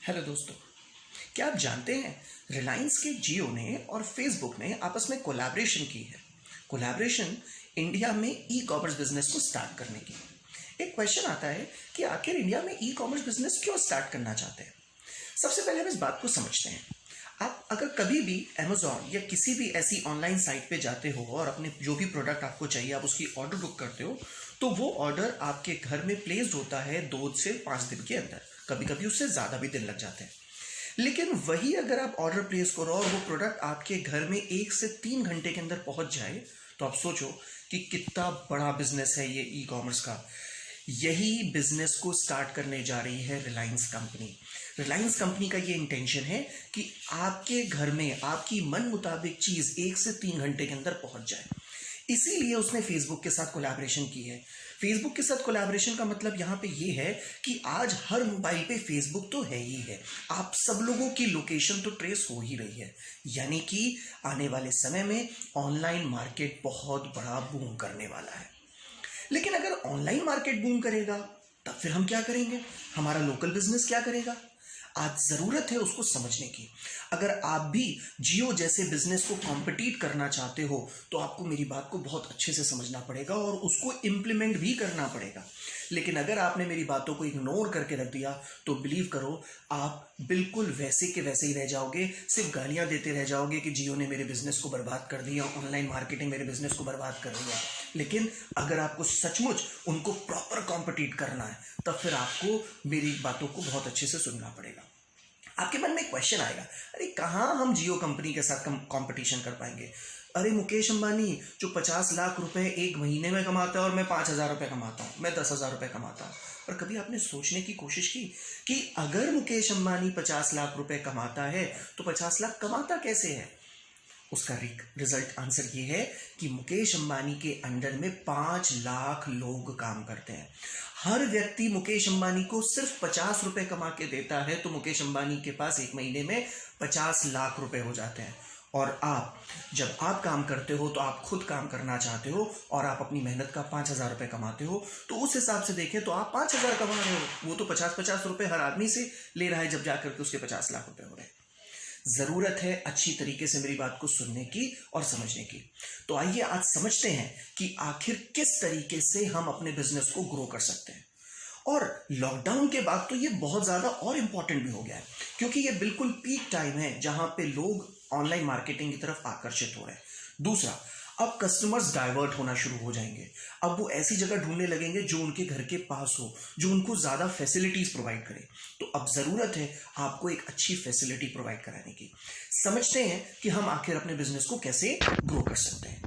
Hello दोस्तों, क्या आप जानते हैं रिलायंस के जियो ने और फेसबुक ने आपस में कोलैबोरेशन की है। कोलैबोरेशन इंडिया में ई कॉमर्स बिजनेस को स्टार्ट करने की। एक क्वेश्चन आता है कि आखिर इंडिया में ई कॉमर्स बिजनेस क्यों स्टार्ट करना चाहते हैं। सबसे पहले हम इस बात को समझते हैं। आप अगर कभी भी अमेजोन या किसी भी ऐसी ऑनलाइन साइट पे जाते हो और अपने जो भी प्रोडक्ट आपको चाहिए आप उसकी ऑर्डर बुक करते हो, तो वो ऑर्डर आपके घर में प्लेस्ड होता है 2 से 5 दिन के अंदर। कभी कभी उससे ज़्यादा भी दिन लग जाते हैं। लेकिन वही अगर आप ऑर्डर प्लेस करो और वो प्रोडक्ट आपके घर में 1 से 3 घंटे के अंदर पहुंच जाए, तो आप सोचो कि कितना बड़ा बिजनेस है ये ई कॉमर्स का। यही बिजनेस को स्टार्ट करने जा रही है रिलायंस कंपनी। रिलायंस कंपनी का ये इंटेंशन है कि आपके घर में आपकी मन मुताबिक चीज 1 से 3 घंटे के अंदर पहुंच जाए। इसीलिए उसने फेसबुक के साथ कोलैबोरेशन की है। फेसबुक के साथ कोलैबोरेशन का मतलब यहाँ पे ये है कि आज हर मोबाइल पे फेसबुक तो है ही है। आप सब लोगों की लोकेशन तो ट्रेस हो ही रही है, यानी कि आने वाले समय में ऑनलाइन मार्केट बहुत बड़ा बूम करने वाला है। लेकिन अगर ऑनलाइन मार्केट बूम करेगा तब फिर हम क्या करेंगे, हमारा लोकल बिजनेस क्या करेगा। आज जरूरत है उसको समझने की। अगर आप भी जियो जैसे बिजनेस को कॉम्पिटिट करना चाहते हो तो आपको मेरी बात को बहुत अच्छे से समझना पड़ेगा और उसको इम्प्लीमेंट भी करना पड़ेगा। लेकिन अगर आपने मेरी बातों को इग्नोर करके रख दिया तो बिलीव करो आप बिल्कुल वैसे के वैसे ही रह जाओगे। सिर्फ गालियां देते रह जाओगे कि जियो ने मेरे बिजनेस को बर्बाद कर दिया, ऑनलाइन मार्केटिंग मेरे बिजनेस को बर्बाद कर दिया। लेकिन अगर आपको सचमुच उनको प्रॉपर कॉम्पिटिट करना है तब फिर आपको मेरी बातों को बहुत अच्छे से सुनना पड़ेगा। आपके मन में एक क्वेश्चन आएगा, अरे कहाँ हम जियो कंपनी के साथ कंपटीशन कर पाएंगे। अरे मुकेश अंबानी जो 50 लाख रुपए एक महीने में कमाता है और मैं 5,000 रुपये कमाता हूँ, मैं 10,000 रुपये कमाता हूँ। और कभी आपने सोचने की कोशिश की कि अगर मुकेश अंबानी 50 लाख रुपए कमाता है तो 50 लाख कमाता कैसे है। उसका रिजल्ट आंसर ये है कि मुकेश अंबानी के अंडर में 5 लाख लोग काम करते हैं। हर व्यक्ति मुकेश अंबानी को सिर्फ 50 रुपए कमा के देता है तो मुकेश अंबानी के पास एक महीने में 50 लाख रुपए हो जाते हैं। और आप जब आप काम करते हो तो आप खुद काम करना चाहते हो और आप अपनी मेहनत का 5,000 रुपये कमाते हो, तो उस हिसाब से देखें तो आप 5,000 कमा रहे हो। वो तो 50-50 रुपये हर आदमी से ले रहा है, जब जाकर के उसके 50 लाख रुपए हो रहे हैं। जरूरत है अच्छी तरीके से मेरी बात को सुनने की और समझने की। तो आइए आज समझते हैं कि आखिर किस तरीके से हम अपने बिजनेस को ग्रो कर सकते हैं। और लॉकडाउन के बाद तो ये बहुत ज्यादा और इंपॉर्टेंट भी हो गया है, क्योंकि ये बिल्कुल पीक टाइम है जहां पे लोग ऑनलाइन मार्केटिंग की तरफ आकर्षित हो रहे हैं। दूसरा, अब कस्टमर्स डाइवर्ट होना शुरू हो जाएंगे। अब वो ऐसी जगह ढूंढने लगेंगे जो उनके घर के पास हो, जो उनको ज्यादा फैसिलिटीज प्रोवाइड करे। तो अब जरूरत है आपको एक अच्छी फैसिलिटी प्रोवाइड कराने की। समझते हैं कि हम आखिर अपने बिजनेस को कैसे ग्रो कर सकते हैं।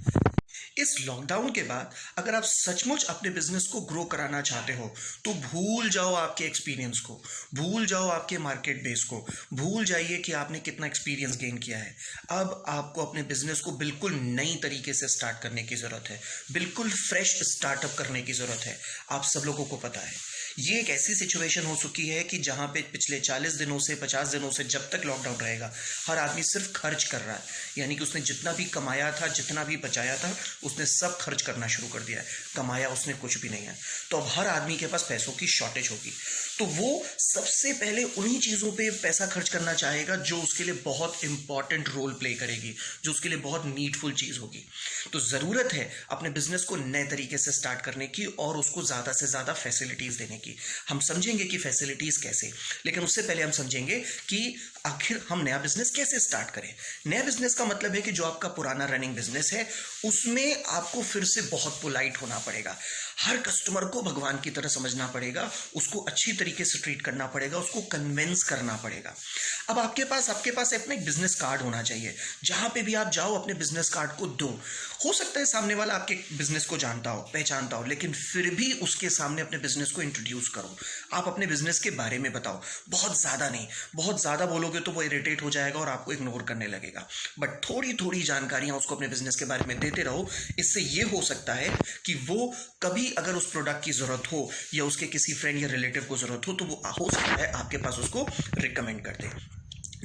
इस लॉकडाउन के बाद अगर आप सचमुच अपने बिजनेस को ग्रो कराना चाहते हो तो भूल जाओ आपके एक्सपीरियंस को, भूल जाओ आपके मार्केट बेस को, भूल जाइए कि आपने कितना एक्सपीरियंस गेन किया है। अब आपको अपने बिजनेस को बिल्कुल नई तरीके से स्टार्ट करने की जरूरत है, बिल्कुल फ्रेश स्टार्टअप करने की जरूरत है। आप सब लोगों को पता है ये एक ऐसी सिचुएशन हो चुकी है कि जहां पे पिछले 40 दिनों से 50 दिनों से जब तक लॉकडाउन रहेगा हर आदमी सिर्फ खर्च कर रहा है। यानी कि उसने जितना भी कमाया था, जितना भी बचाया था, उसने सब खर्च करना शुरू कर दिया है। कमाया उसने कुछ भी नहीं है। तो अब हर आदमी के पास पैसों की शॉर्टेज होगी, तो वो सबसे पहले उन्हीं चीजों पे पैसा खर्च करना चाहेगा जो उसके लिए बहुत इंपॉर्टेंट रोल प्ले करेगी, जो उसके लिए बहुत नीडफुल चीज होगी। तो जरूरत है अपने बिजनेस को नए तरीके से स्टार्ट करने की और उसको ज्यादा से ज्यादा फैसिलिटीज देने की। हम समझेंगे कि फैसिलिटीज कैसे, लेकिन उससे पहले हम समझेंगे कि आखिर हम नया बिजनेस कैसे स्टार्ट करें। नया बिजनेस का मतलब है कि जो आपका पुराना रनिंग बिजनेस है उसमें आपको फिर से बहुत पोलाइट होना पड़ेगा। हर कस्टमर को भगवान की तरह समझना पड़ेगा, उसको अच्छी तरीके से ट्रीट करना पड़ेगा, उसको कन्विंस करना पड़ेगा। अब आपके पास अपना एक बिजनेस कार्ड होना चाहिए। जहां पे भी आप जाओ अपने बिजनेस कार्ड को दो। हो सकता है सामने वाला आपके बिजनेस को जानता हो, पहचानता हो, लेकिन फिर भी उसके सामने अपने बिजनेस को इंट्रोड्यूस करो। आप अपने बिजनेस के बारे में बताओ, बहुत ज्यादा नहीं। बहुत ज्यादा बोलोगे तो वो इरिटेट हो जाएगा और आपको इग्नोर करने लगेगा। बट थोड़ी थोड़ी जानकारियां उसको अपने बिजनेस के बारे में देते रहो। इससे ये हो सकता है कि वो कभी अगर उस प्रोडक्ट की जरूरत हो या उसके किसी फ्रेंड या रिलेटिव को जरूरत हो तो वो हो सकता है आपके पास उसको रिकमेंड कर दे।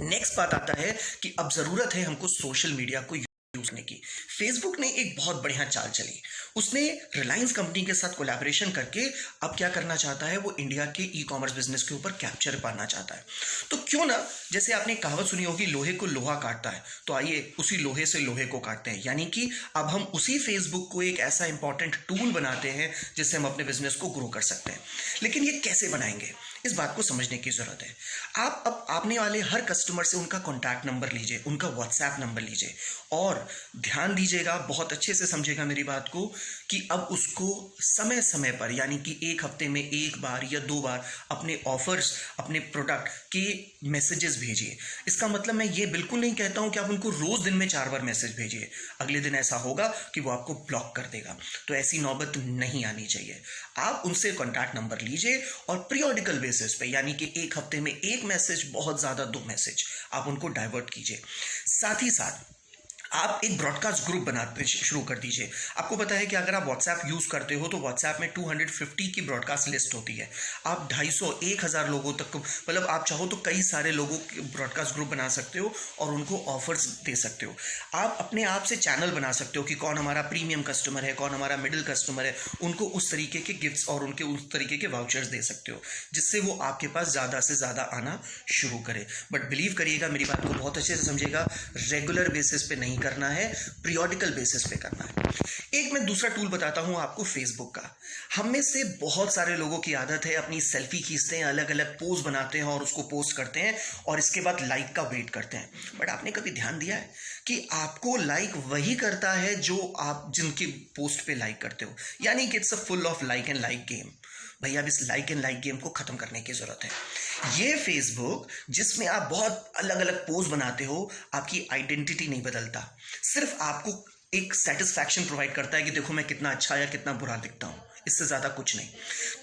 नेक्स्ट बात आता है कि अब जरूरत है हमको सोशल मीडिया को यूज यूज करने की। फेसबुक ने एक बहुत बढ़िया चाल चली। उसने रिलायंस कंपनी के साथ कोलैबोरेशन करके अब क्या करना चाहता है, वो इंडिया के ई कॉमर्स बिजनेस के ऊपर कैप्चर पाना चाहता है। तो क्यों ना, जैसे आपने कहावत सुनी होगी, लोहे को लोहा काटता है, तो आइए उसी लोहे से लोहे को काटते हैं। यानी कि अब हम उसी फेसबुक को एक ऐसा इंपॉर्टेंट टूल बनाते हैं जिससे हम अपने बिजनेस को ग्रो कर सकते हैं। लेकिन ये कैसे बनाएंगे, इस बात को समझने की जरूरत है। आप अब आपने वाले हर कस्टमर से उनका कॉन्टैक्ट नंबर लीजिए, उनका व्हाट्सएप नंबर लीजिए, और ध्यान दीजिएगा, बहुत अच्छे से समझेगा मेरी बात को, कि अब उसको समय समय पर, यानी कि एक हफ्ते में एक बार या 2 बार अपने ऑफर्स, अपने प्रोडक्ट के मैसेजेस भेजिए। इसका मतलब मैं ये बिल्कुल नहीं कहता हूं कि आप उनको रोज दिन में 4 बार मैसेज भेजिए। अगले दिन ऐसा होगा कि वो आपको ब्लॉक कर देगा, तो ऐसी नौबत नहीं आनी चाहिए। आप उनसे कॉन्टैक्ट नंबर लीजिए और पीरियोडिकल बेसिस पे, यानी कि एक हफ्ते में 1 मैसेज, बहुत ज्यादा 2 मैसेज, आप उनको डाइवर्ट कीजिए। साथ ही साथ आप एक ब्रॉडकास्ट ग्रुप बनाते शुरू कर दीजिए। आपको पता है कि अगर आप व्हाट्सएप यूज करते हो तो व्हाट्सएप में 250 की ब्रॉडकास्ट लिस्ट होती है। आप 250, 1000 लोगों तक, मतलब आप चाहो तो कई सारे लोगों के ब्रॉडकास्ट ग्रुप बना सकते हो और उनको ऑफर्स दे सकते हो। आप अपने आप से चैनल बना सकते हो कि कौन हमारा प्रीमियम कस्टमर है, कौन हमारा मिडिल कस्टमर है, उनको उस तरीके के गिफ्ट्स और उनके उस तरीके के वाउचर्स दे सकते हो, जिससे वो आपके पास ज़्यादा से ज़्यादा आना शुरू करे। बट बिलीव करिएगा, मेरी बात को बहुत अच्छे से समझिएगा, रेगुलर बेसिस पे नहीं करना है, पीरियोडिकल बेसिस पे करना है। एक मैं दूसरा टूल बताता हूं आपको फेसबुक का। हम में से बहुत सारे लोगों की आदत है अपनी सेल्फी खींचते हैं, अलग अलग पोज बनाते हैं और उसको पोस्ट करते हैं और इसके बाद लाइक का वेट करते हैं। बट आपने कभी ध्यान दिया है कि आपको लाइक वही करता है जो आप जिनकी पोस्ट पे लाइक करते हो? यानी कि it's a full of like and like game. भैया अब इस लाइक एंड लाइक गेम को खत्म करने की जरूरत है। ये फेसबुक जिसमें आप बहुत अलग अलग पोज बनाते हो, आपकी आइडेंटिटी नहीं बदलता, सिर्फ आपको एक सेटिस्फैक्शन प्रोवाइड करता है कि देखो मैं कितना अच्छा या कितना बुरा दिखता हूं, इससे ज्यादा कुछ नहीं।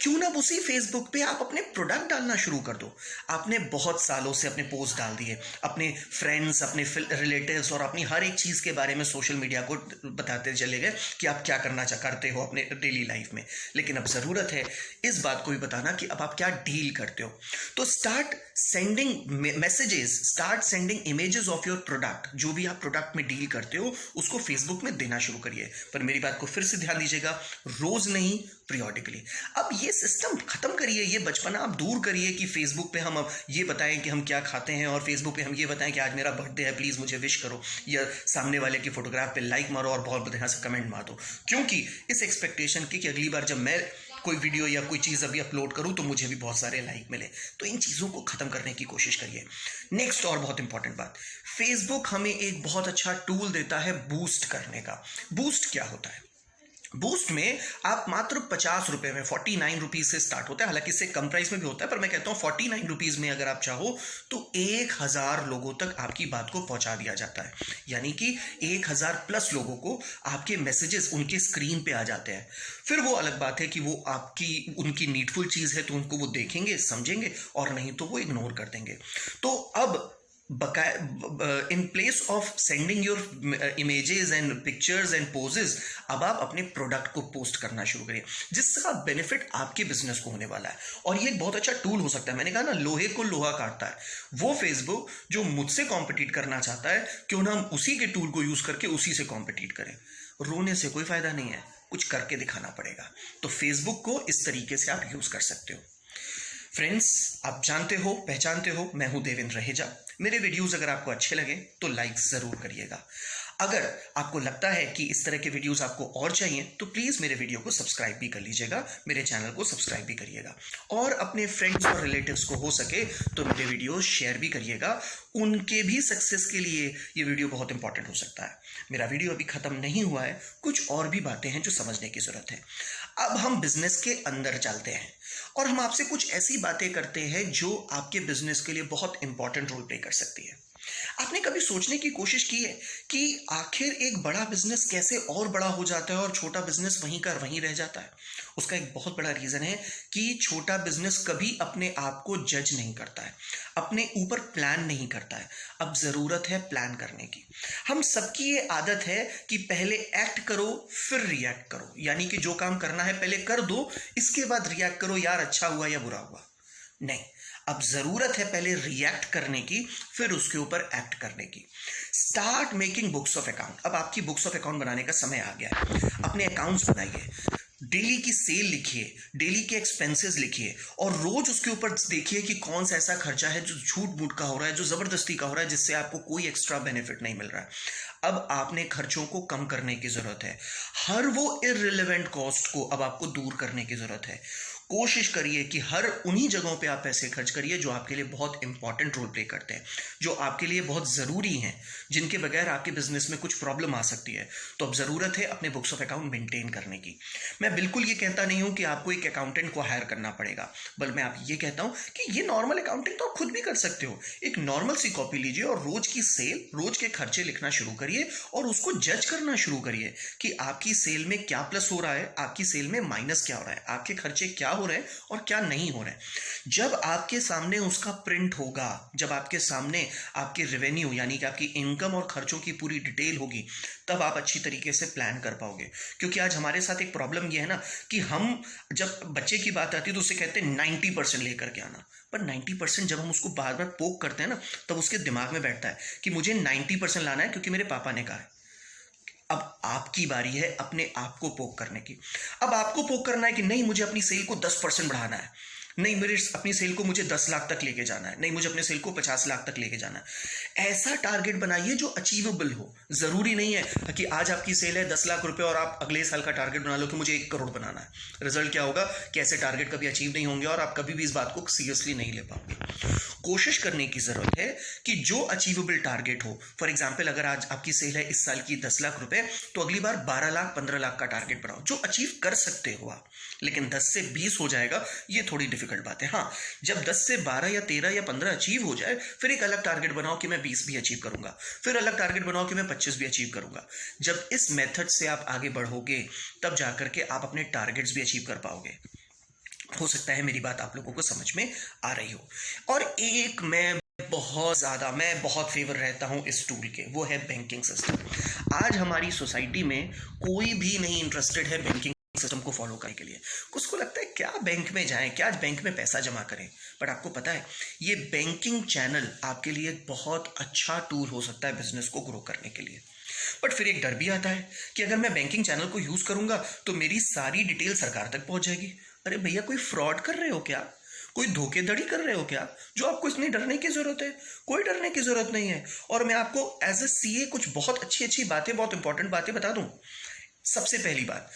क्यों ना उसी फेसबुक पे आप अपने प्रोडक्ट डालना शुरू कर दो। आपने बहुत सालों से अपने पोस्ट डाल दिए, अपने फ्रेंड्स, अपने रिलेटिव्स और अपनी हर एक चीज के बारे में सोशल मीडिया को बताते चले गए कि आप क्या करना करते हो अपने डेली लाइफ में। लेकिन अब जरूरत है इस बात को भी बताना कि अब आप क्या डील करते हो। तो start sending messages, start sending images of your product. जो भी आप प्रोडक्ट में डील करते हो उसको फेसबुक में देना शुरू करिए। पर मेरी बात को फिर से ध्यान दीजिएगा, रोज नहीं, पीरियोडिकली। अब ये सिस्टम खत्म करिए, ये बचपना आप दूर करिए कि फेसबुक पे हम अब ये बताएं कि हम क्या खाते हैं और फेसबुक पे हम ये बताएं कि आज मेरा बर्थडे है, प्लीज मुझे विश करो, या सामने वाले की फोटोग्राफ पे लाइक मारो और बहुत बढ़िया से कमेंट मार दो। क्योंकि इस एक्सपेक्टेशन की कि अगली बार जब मैं कोई वीडियो या कोई चीज अभी अपलोड करूं तो मुझे भी बहुत सारे लाइक मिले। तो इन चीजों को खत्म करने की कोशिश करिए। नेक्स्ट और बहुत इंपॉर्टेंट बात, फेसबुक हमें एक बहुत अच्छा टूल देता है बूस्ट करने का। बूस्ट क्या होता है? बूस्ट में आप मात्र 50 रुपए में, 49 रुपीज से स्टार्ट होता है। हालांकि इससे कम प्राइस में भी होता है, पर मैं कहता हूं 49 रुपीज में अगर आप चाहो तो 1000 लोगों तक आपकी बात को पहुंचा दिया जाता है। यानी कि 1000 प्लस लोगों को आपके मैसेजेस उनके स्क्रीन पे आ जाते हैं। फिर वो अलग बात है कि वो आपकी उनकी नीडफुल चीज है तो उनको वो देखेंगे, समझेंगे, और नहीं तो वो इग्नोर कर देंगे। तो अब in place of sending your images and pictures and poses, अब आप अपने प्रोडक्ट को पोस्ट करना शुरू करिए, जिसका बेनिफिट आपके बिजनेस को होने वाला है। और ये एक बहुत अच्छा टूल हो सकता है। मैंने कहा ना, लोहे को लोहा काटता है। वो फेसबुक जो मुझसे कॉम्पिटिट करना चाहता है, क्यों ना हम उसी के टूल को यूज करके उसी से कॉम्पिटिट करें। रोने से कोई फायदा नहीं है, कुछ करके दिखाना पड़ेगा। तो फेसबुक को इस तरीके से आप यूज कर सकते हो। फ्रेंड्स, आप जानते हो, पहचानते हो, मैं हूं देवेंद्र रहेजा। मेरे वीडियोस अगर आपको अच्छे लगे तो लाइक जरूर करिएगा। अगर आपको लगता है कि इस तरह के वीडियोस आपको और चाहिए तो प्लीज मेरे वीडियो को सब्सक्राइब भी कर लीजिएगा, मेरे चैनल को सब्सक्राइब भी करिएगा, और अपने फ्रेंड्स और रिलेटिव्स को हो सके तो मेरे वीडियो शेयर भी करिएगा। उनके भी सक्सेस के लिए ये वीडियो बहुत इंपॉर्टेंट हो सकता है। मेरा वीडियो अभी खत्म नहीं हुआ है, कुछ और भी बातें हैं जो समझने की जरूरत है। अब हम बिजनेस के अंदर चलते हैं और हम आपसे कुछ ऐसी बातें करते हैं जो आपके बिजनेस के लिए बहुत इंपॉर्टेंट रोल प्ले कर सकती है। आपने कभी सोचने की कोशिश की है कि आखिर एक बड़ा बिजनेस कैसे और बड़ा हो जाता है और छोटा बिजनेस वहीं का वहीं रह जाता है? उसका एक बहुत बड़ा रीजन है कि छोटा बिजनेस कभी अपने आप को जज नहीं करता है, अपने ऊपर प्लान नहीं करता है। अब जरूरत है प्लान करने की। हम सबकी ये आदत है कि पहले एक्ट करो फिर रिएक्ट करो, यानी कि जो काम करना है पहले कर दो, इसके बाद रिएक्ट करो, यार अच्छा हुआ या बुरा हुआ। नहीं, अब जरूरत है पहले रिएक्ट करने की, फिर उसके ऊपर एक्ट करने की। Start making books of account. अब आपकी बुक्स ऑफ अकाउंट बनाने का समय आ गया है। अपने अकाउंट्स बनाइए, डेली की सेल लिखिए, डेली के एक्सपेंसेस लिखिए, और रोज उसके ऊपर देखिए कि कौन सा ऐसा खर्चा है जो झूठ मूठ का हो रहा है, जो जबरदस्ती का हो रहा है, जिससे आपको कोई एक्स्ट्रा बेनिफिट नहीं मिल रहा है। अब आपने खर्चों को कम करने की जरूरत है। हर वो इररिलेवेंट कॉस्ट को अब आपको दूर करने की जरूरत है। कोशिश करिए कि हर उन्हीं जगहों पे आप पैसे खर्च करिए जो आपके लिए बहुत इंपॉर्टेंट रोल प्ले करते हैं, जो आपके लिए बहुत ज़रूरी हैं, जिनके बगैर आपके बिजनेस में कुछ प्रॉब्लम आ सकती है। तो अब ज़रूरत है अपने बुक्स ऑफ अकाउंट मेंटेन करने की। मैं बिल्कुल ये कहता नहीं हूं कि आपको एक अकाउंटेंट को हायर करना पड़ेगा, बल्कि मैं आप ये कहता हूं कि ये नॉर्मल अकाउंटिंग तो आप खुद भी कर सकते हो। एक नॉर्मल सी कॉपी लीजिए और रोज की सेल, रोज के खर्चे लिखना शुरू करिए और उसको जज करना शुरू करिए कि आपकी सेल में क्या प्लस हो रहा है, आपकी सेल में माइनस क्या हो रहा है, आपके खर्चे क्या हो रहे हैं और क्या नहीं हो रहे हैं। जब आपके सामने उसका प्रिंट होगा, जब आपके सामने आपके रेवेन्यू यानी कि आपकी इनकम और खर्चों की पूरी डिटेल होगी, तब आप अच्छी तरीके से प्लान कर पाओगे। क्योंकि आज हमारे साथ एक प्रॉब्लम यह है ना कि हम जब बच्चे की बात आती है तो उसे कहते हैं 90% लेकर के आना, पर 90% जब हम उसको बार बार पोक करते हैं ना, तब उसके दिमाग में बैठता है कि मुझे 90% लाना है क्योंकि मेरे पापा ने कहा है। अब आपकी बारी है अपने आप को पोक करने की। अब आपको पोक करना है कि नहीं, मुझे अपनी सेल को 10% बढ़ाना है, नहीं मेरे अपनी सेल को मुझे 10 लाख तक लेके जाना है, नहीं मुझे अपने सेल को 50 लाख तक लेके जाना है। ऐसा टारगेट बनाइए जो अचीवेबल हो। जरूरी नहीं है कि आज आपकी सेल है 10 लाख रुपए और आप अगले साल का टारगेट बना लो कि मुझे 1 करोड़ बनाना है। रिजल्ट क्या होगा कि ऐसे टारगेट कभी अचीव नहीं होंगे और आप कभी भी इस बात को सीरियसली नहीं ले पाओगे। कोशिश करने की जरूरत है कि जो अचीवेबल टारगेट हो। फॉर एग्जाम्पल, अगर आज आपकी सेल है इस साल की 10 लाख रुपए, तो अगली बार 12 लाख 15 लाख का टारगेट बनाओ जो अचीव कर सकते हो आप। लेकिन 10 से 20 हो जाएगा ये थोड़ी डिफिकल्ट बात है। हाँ, जब 10 से 12 या 13 या 15 अचीव हो जाए, फिर एक अलग टारगेट बनाओ कि मैं 20 भी अचीव करूंगा, फिर अलग टारगेट बनाओ कि मैं 25 भी अचीव करूंगा। जब इस मेथड से आप आगे बढ़ोगे, तब जाकर के आप अपने टारगेट्स भी अचीव कर पाओगे। हो सकता है मेरी बात आप लोगों को समझ में आ रही हो। और एक मैं बहुत फेवर रहता हूं इस टूल के, वो है बैंकिंग सिस्टम। आज हमारी सोसाइटी में कोई भी नहीं इंटरेस्टेड है बैंकिंग सिस्टम को फॉलो करने के लिए। उसको लगता है क्या बैंक में जाएं, क्या बैंक में पैसा जमा करें। बट आपको पता है ये बैंकिंग चैनल आपके लिए एक बहुत अच्छा टूल हो सकता है बिजनेस को ग्रो करने के लिए। बट फिर एक डर भी आता है कि अगर मैं बैंकिंग चैनल को यूज करूंगा तो मेरी सारी डिटेल सरकार तक पहुंच जाएगी। अरे भैया, कोई फ्रॉड कर रहे हो क्या? कोई धोखेधड़ी कर रहे हो क्या जो आपको इसमें डरने की जरूरत है? कोई डरने की जरूरत नहीं है। और मैं आपको एज ए सीए कुछ बहुत अच्छी बातें, बहुत इंपॉर्टेंट बातें बता दूं। सबसे पहली बात,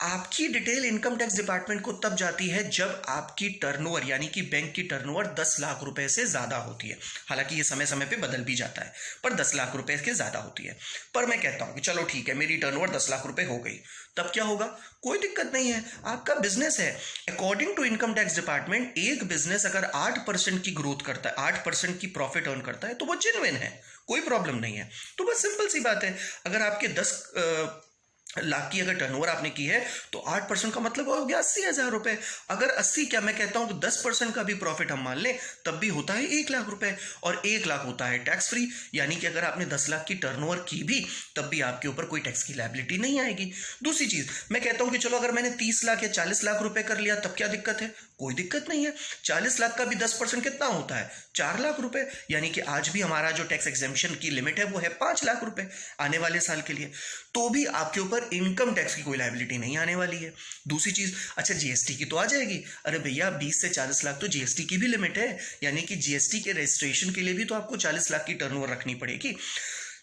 आपकी डिटेल इनकम टैक्स डिपार्टमेंट को तब जाती है जब आपकी टर्नओवर यानी कि बैंक की टर्नओवर 10 लाख रुपए से ज्यादा होती है। हालांकि ये समय समय पे बदल भी जाता है, पर 10 लाख रुपए के ज्यादा होती है। पर मैं कहता हूं कि चलो ठीक है, मेरी टर्नओवर 10 लाख रुपए हो गई, तब क्या होगा? कोई दिक्कत नहीं है, आपका बिजनेस है। According to income tax department, एक बिजनेस अगर 8% की ग्रोथ करता है, 8% की प्रॉफिट अर्न करता है, तो वो जेन्युइन है, कोई प्रॉब्लम नहीं है। तो बस सिंपल सी बात है, अगर आपके 10 लाख की अगर टर्नओवर आपने की है तो 8% का मतलब हो गया 80,000 रुपए। अगर 80 क्या मैं कहता हूं तो 10% का भी प्रॉफिट हम मान लें, तब भी होता है 1 लाख रुपए, और 1 लाख होता है टैक्स फ्री। यानी कि अगर आपने 10 लाख की टर्नओवर की भी, तब भी आपके ऊपर कोई टैक्स की लायबिलिटी नहीं आएगी। दूसरी चीज मैं कहता हूं कि चलो अगर मैंने 30 लाख या 40 लाख रुपए कर लिया, तब क्या दिक्कत है? कोई दिक्कत नहीं है। 40 लाख का भी 10% कितना होता है? 4 लाख रुपए। यानी कि आज भी हमारा जो टैक्स एग्जेम्पशन की लिमिट है वो है 5 लाख रुपए आने वाले साल के लिए। तो भी आपके ऊपर इनकम टैक्स की कोई लायबिलिटी नहीं आने वाली है। दूसरी चीज, अच्छा जीएसटी की तो आ जाएगी। अरे भैया, 20 से 40 लाख तो जीएसटी की भी लिमिट है, यानी कि जीएसटी के रजिस्ट्रेशन के लिए भी तो आपको 40 लाख की टर्नओवर रखनी पड़ेगी।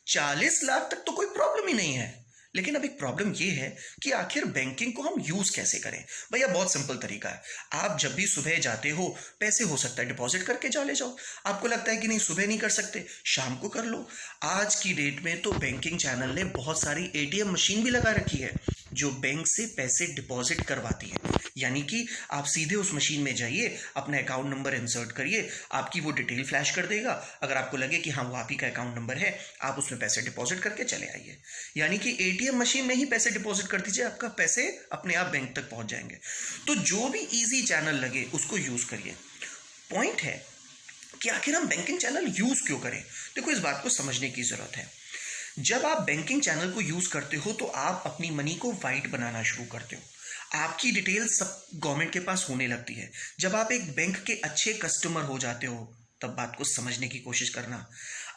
40 लाख तक तो कोई प्रॉब्लम ही नहीं है। लेकिन अब एक प्रॉब्लम यह है कि आखिर बैंकिंग को हम यूज कैसे करें। भैया बहुत सिंपल तरीका है। आप जब भी सुबह जाते हो, पैसे हो सकता है डिपॉजिट करके चले जाओ। आपको लगता है कि नहीं सुबह नहीं कर सकते, शाम को कर लो। आज की डेट में तो बैंकिंग चैनल ने बहुत सारी एटीएम मशीन भी लगा रखी है जो बैंक से पैसे डिपॉजिट करवाती है। यानी कि आप सीधे उस मशीन में जाइए, अपना अकाउंट नंबर इंसर्ट करिए, आपकी वो डिटेल फ्लैश कर देगा। अगर आपको लगे कि हाँ वो आप ही का अकाउंट नंबर है, आप उसमें पैसे डिपॉजिट करके चले आइए। यानी कि एटीएम मशीन में ही पैसे डिपॉजिट कर दीजिए, आपका पैसे अपने आप बैंक तक पहुंच जाएंगे। तो जो भी इजी चैनल लगे उसको यूज करिए। पॉइंट है कि आखिर हम बैंकिंग चैनल यूज क्यों करें। देखो, इस बात को समझने की जरूरत है। जब आप बैंकिंग चैनल को यूज करते हो तो आप अपनी मनी को वाइट बनाना शुरू करते हो। आपकी डिटेल सब गवर्नमेंट के पास होने लगती है। जब आप एक बैंक के अच्छे कस्टमर हो जाते हो तब बात को समझने की कोशिश करना।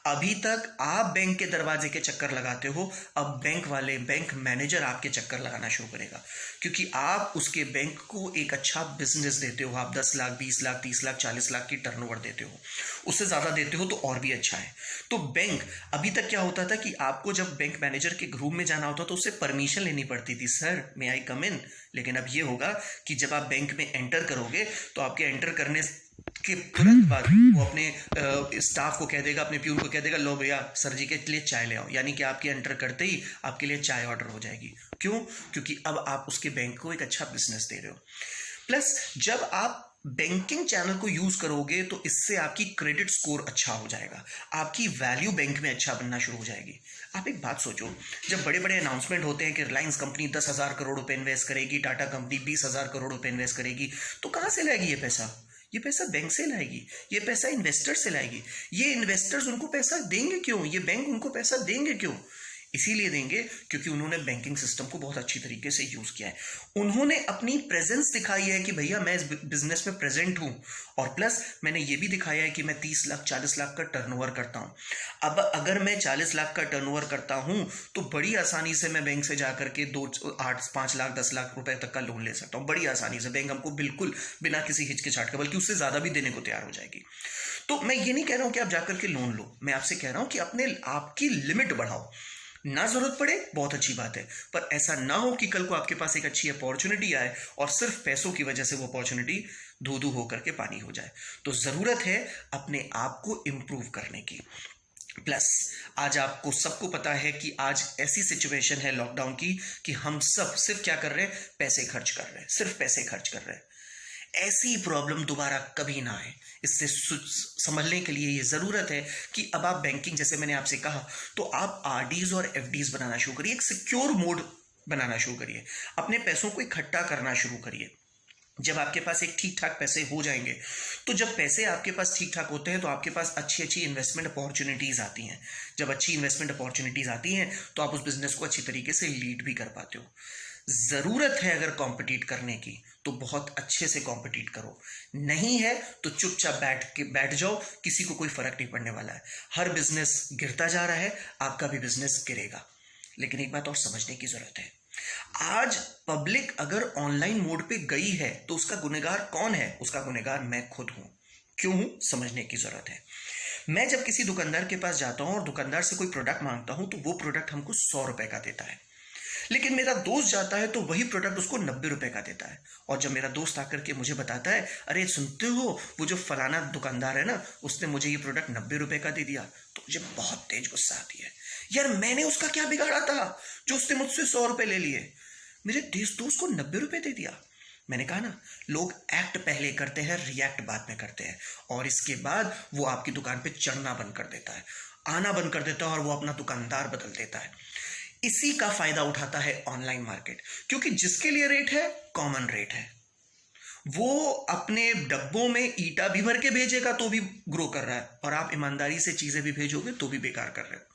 अभी तक आप बैंक के दरवाजे के चक्कर लगाते हो, अब बैंक मैनेजर आपके चक्कर लगाना शुरू करेगा, क्योंकि आप उसके बैंक को एक अच्छा बिजनेस देते हो। आप 10 लाख, 20 लाख, 30 लाख, 40 लाख की टर्नओवर देते हो, उससे ज़्यादा देते हो तो और भी अच्छा है। तो बैंक, अभी तक क्या होता था कि आपको जब बैंक मैनेजर के रूम में जाना होता तो उससे परमिशन लेनी पड़ती थी, सर मे आई कम इन। लेकिन अब ये होगा कि जब आप बैंक में एंटर करोगे तो आपके एंटर करने के तुरंत बाद वो अपने स्टाफ को कह देगा, अपने प्यून को कह देगा, लो भैया सर जी के लिए चाय ले आओ। यानी कि आपके एंटर करते ही आपके लिए चाय ऑर्डर हो जाएगी। क्यों? क्योंकि अब आप उसके बैंक को एक अच्छा बिजनेस दे रहे हो। प्लस जब आप बैंकिंग चैनल को यूज करोगे तो इससे आपकी क्रेडिट स्कोर अच्छा हो जाएगा, आपकी वैल्यू बैंक में अच्छा बनना शुरू हो जाएगी। आप एक बात सोचो, जब बड़े बड़े अनाउंसमेंट होते हैं कि रिलायंस कंपनी 10,000 करोड़ रुपए इन्वेस्ट करेगी, टाटा कंपनी 20,000 करोड़ रुपए इन्वेस्ट करेगी, तो कहां से लाएगी ये पैसा? ये पैसा बैंक से लाएगी, ये पैसा इन्वेस्टर से लाएगी। ये इन्वेस्टर्स उनको पैसा देंगे क्यों? ये बैंक उनको पैसा देंगे क्यों? इसीलिए देंगे क्योंकि उन्होंने बैंकिंग सिस्टम को बहुत अच्छी तरीके से यूज किया है। उन्होंने अपनी प्रेजेंस दिखाई है कि भैया मैं इस बिजनेस में प्रेजेंट हूं, और प्लस मैंने ये भी दिखाया है कि मैं 30 लाख 40 लाख का टर्नओवर करता हूं। अब अगर मैं 40 लाख का टर्नओवर करता हूं तो बड़ी आसानी से मैं बैंक से जाकर के 5 लाख 10 लाख रुपए तक का लोन ले सकता हूं, बड़ी आसानी से। बैंक हमको बिल्कुल बिना किसी हिचकिचाहट के, बल्कि उससे ज्यादा भी देने को तैयार हो जाएगी। तो मैं ये नहीं कह रहा हूं कि आप जाकर के लोन लो, मैं आपसे कह रहा हूं कि अपने आपकी लिमिट बढ़ाओ। ना जरूरत पड़े बहुत अच्छी बात है, पर ऐसा ना हो कि कल को आपके पास एक अच्छी अपॉर्चुनिटी आए और सिर्फ पैसों की वजह से वो अपॉर्चुनिटी धू धू होकर के पानी हो जाए। तो जरूरत है अपने आप को इंप्रूव करने की। प्लस आज आपको सबको पता है कि आज ऐसी सिचुएशन है लॉकडाउन की कि हम सब सिर्फ क्या कर रहे हैं? पैसे खर्च कर रहे हैं, सिर्फ पैसे खर्च कर रहे हैं। ऐसी प्रॉब्लम दोबारा कभी ना आए, इससे समझने के लिए ये जरूरत है कि अब आप बैंकिंग, जैसे मैंने आपसे कहा, तो आप आरडीज और एफडीज बनाना शुरू करिए, एक सिक्योर मोड बनाना शुरू करिए, अपने पैसों को इकट्ठा करना शुरू करिए। जब आपके पास एक ठीक ठाक पैसे हो जाएंगे, तो जब पैसे आपके पास ठीक ठाक होते हैं तो आपके पास अच्छी अच्छी इन्वेस्टमेंट अपॉर्चुनिटीज आती हैं। जब अच्छी इन्वेस्टमेंट अपॉर्चुनिटीज आती हैं तो आप उस बिजनेस को अच्छी तरीके से लीड भी कर पाते हो। जरूरत है अगर कॉम्पिटिट करने की तो बहुत अच्छे से कॉम्पिटिट करो, नहीं है तो चुपचाप बैठ जाओ, किसी को कोई फर्क नहीं पड़ने वाला है। हर बिजनेस गिरता जा रहा है, आपका भी बिजनेस गिरेगा। लेकिन एक बात और समझने की जरूरत है, आज पब्लिक अगर ऑनलाइन मोड पे गई है तो उसका गुनहगार कौन है? उसका गुनहगार मैं खुद हूं। क्यों हूं? समझने की जरूरत है। मैं जब किसी दुकानदार के पास जाता हूं और दुकानदार से कोई प्रोडक्ट मांगता हूं तो वो प्रोडक्ट हमको 100 रुपए का देता है, लेकिन मेरा दोस्त जाता है तो वही प्रोडक्ट उसको 90 रुपए का देता है। और जब मेरा दोस्त आकर के मुझे बताता है, अरे सुनते हो वो जो फलाना दुकानदार है ना, उसने मुझे ये प्रोडक्ट 90 रुपए का दे दिया, तो मुझे बहुत तेज गुस्सा आती है। यार मैंने उसका क्या बिगाड़ा था जो उसने मुझसे 100 रुपए ले लिए? मेरे दोस्त को 90 रुपए दे दिया। मैंने कहा ना, लोग एक्ट पहले करते हैं, रिएक्ट बाद में करते हैं, और इसके बाद वो आपकी दुकान पे चढ़ना बंद कर देता है, आना बंद कर देता है, और वो अपना दुकानदार बदल देता है। इसी का फायदा उठाता है ऑनलाइन मार्केट, क्योंकि जिसके लिए रेट है कॉमन रेट है, वो अपने डब्बों में ईटा भी भर के भेजेगा तो भी ग्रो कर रहा है, और आप ईमानदारी से चीजें भी भेजोगे तो भी बेकार कर रहे हो।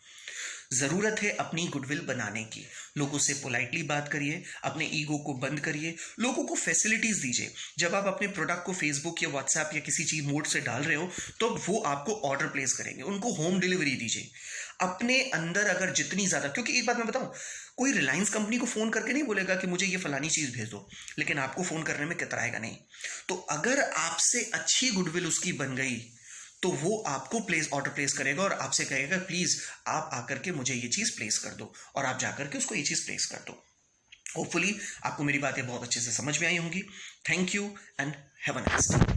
जरूरत है अपनी गुडविल बनाने की, लोगों से पोलाइटली बात करिए, अपने ईगो को बंद करिए, लोगों को फैसिलिटीज दीजिए। जब आप अपने प्रोडक्ट को फेसबुक या व्हाट्सएप या किसी चीज मोड से डाल रहे हो तो वो आपको ऑर्डर प्लेस करेंगे, उनको होम डिलीवरी दीजिए। अपने अंदर अगर जितनी ज्यादा, क्योंकि एक बात मैं बताऊं, कोई रिलायंस कंपनी को फोन करके नहीं बोलेगा कि मुझे ये फलानी चीज भेज दो, लेकिन आपको फोन करने में कतराएगा नहीं। तो अगर आपसे अच्छी गुडविल उसकी बन गई तो वो आपको ऑर्डर प्लेस करेगा और आपसे कहेगा प्लीज आप आकर के मुझे ये चीज प्लेस कर दो, और आप जाकर के उसको ये चीज प्लेस कर दो। होपफुली आपको मेरी बातें बहुत अच्छे से समझ में आई होंगी। Thank you and have a nice day.